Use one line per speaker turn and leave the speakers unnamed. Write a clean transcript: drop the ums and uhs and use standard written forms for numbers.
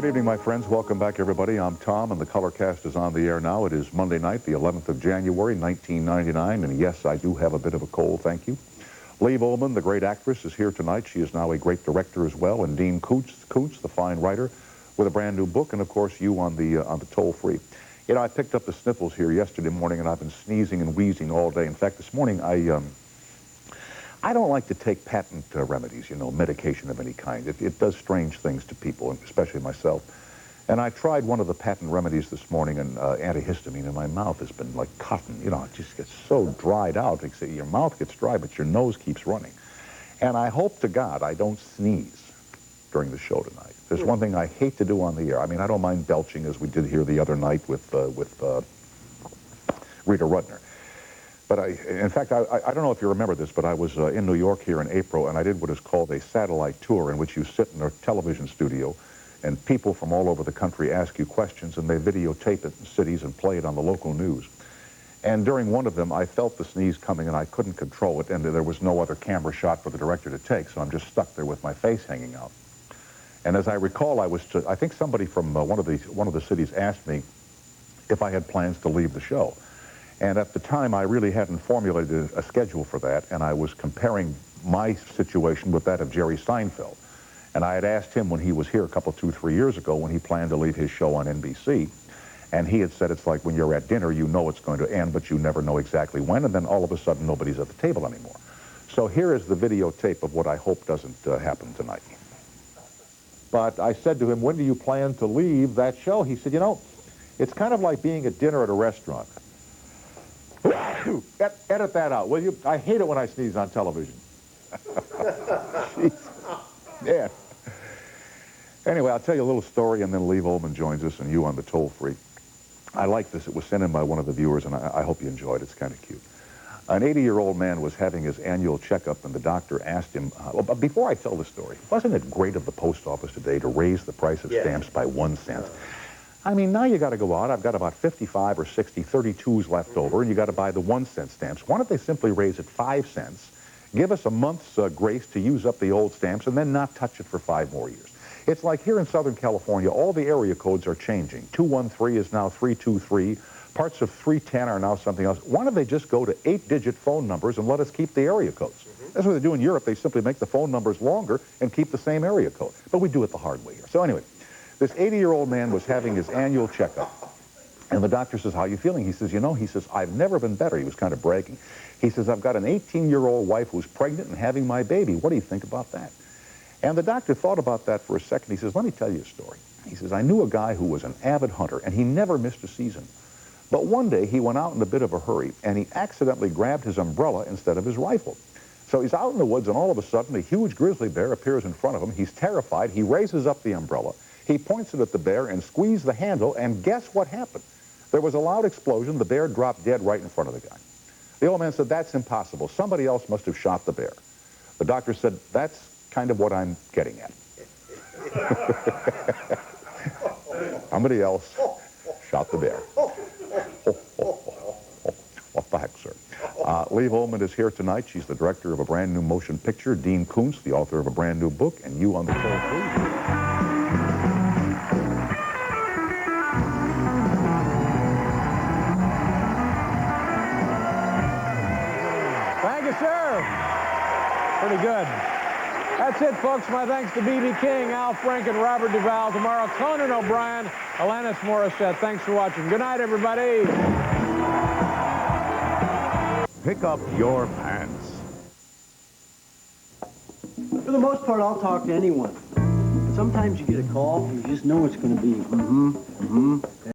Good evening, my friends. Welcome back, everybody. I'm Tom, and the Colorcast is on the air now. It is Monday night, the 11th of January, 1999, and yes, I do have a bit of a cold, thank you. Liv Ullmann, the great actress, is here tonight. She is now a great director as well, and Dean Koontz, the fine writer, with a brand new book, and of course, you on the toll-free. You know, I picked up the sniffles here yesterday morning, and I've been sneezing and wheezing all day. In fact, this morning, I don't like to take patent remedies, you know, medication of any kind. It does strange things to people, especially myself. And I tried one of the patent remedies this morning, and antihistamine, and my mouth has been like cotton. You know, it just gets so dried out. Your mouth gets dry, but your nose keeps running. And I hope to God I don't sneeze during the show tonight. There's one thing I hate to do on the air. I mean, I don't mind belching, as we did here the other night with Rita Rudner. But in fact, I don't know if you remember this, but I was in New York here in April, and I did what is called a satellite tour, in which you sit in a television studio, and people from all over the country ask you questions, and they videotape it in cities and play it on the local news. And during one of them, I felt the sneeze coming, and I couldn't control it, and there was no other camera shot for the director to take, so I'm just stuck there with my face hanging out. And as I recall, I think somebody from one of the cities asked me if I had plans to leave the show. And at the time, I really hadn't formulated a schedule for that, and I was comparing my situation with that of Jerry Seinfeld. And I had asked him when he was here 2, 3 years ago when he planned to leave his show on NBC, and he had said it's like when you're at dinner, you know it's going to end, but you never know exactly when, and then all of a sudden nobody's at the table anymore. So here is the videotape of what I hope doesn't happen tonight. But I said to him, when do you plan to leave that show? He said, you know, it's kind of like being at dinner at a restaurant. Edit that out, will you? I hate it when I sneeze on television. Yeah. Anyway, I'll tell you a little story, and then Liv Ullmann joins us, and you on the toll-free. I like this. It was sent in by one of the viewers, and I hope you enjoyed it. It's kind of cute. An 80-year-old man was having his annual checkup, and the doctor asked him, but before I tell the story, wasn't it great of the post office today to raise the price of stamps by 1 cent? I mean, now you got to go out. I've got about 55 or 60 32s left over, and you got to buy the 1 cent stamps. Why don't they simply raise it 5 cents, give us a month's grace to use up the old stamps, and then not touch it for 5 more years? It's like here in Southern California, all the area codes are changing. 213 is now 323. Parts of 310 are now something else. Why don't they just go to 8-digit phone numbers and let us keep the area codes? That's what they do in Europe. They simply make the phone numbers longer and keep the same area code. But we do it the hard way here. So anyway, this 80-year-old man was having his annual checkup. And the doctor says, how are you feeling? He says, you know, he says, I've never been better. He was kind of bragging. He says, I've got an 18-year-old wife who's pregnant and having my baby. What do you think about that? And the doctor thought about that for a second. He says, let me tell you a story. He says, I knew a guy who was an avid hunter, and he never missed a season. But one day, he went out in a bit of a hurry, and he accidentally grabbed his umbrella instead of his rifle. So he's out in the woods, and all of a sudden, a huge grizzly bear appears in front of him. He's terrified. He raises up the umbrella. He points it at the bear and squeezed the handle, and guess what happened? There was a loud explosion. The bear dropped dead right in front of the guy. The old man said, that's impossible. Somebody else must have shot the bear. The doctor said, that's kind of what I'm getting at. Somebody else shot the bear. What the heck, sir? Liv Ullmann is here tonight. She's the director of a brand new motion picture. Dean Koontz, the author of a brand new book, and you on the toll-free.
Thank you, sir. Pretty good. That's it, folks. My thanks to B.B. King, Al Frank, and Robert Duvall. Tomorrow, Conan O'Brien, Alanis Morissette. Thanks for watching. Good night, everybody.
Pick up your pants.
For the most part, I'll talk to anyone. Sometimes you get a call and you just know it's going to be,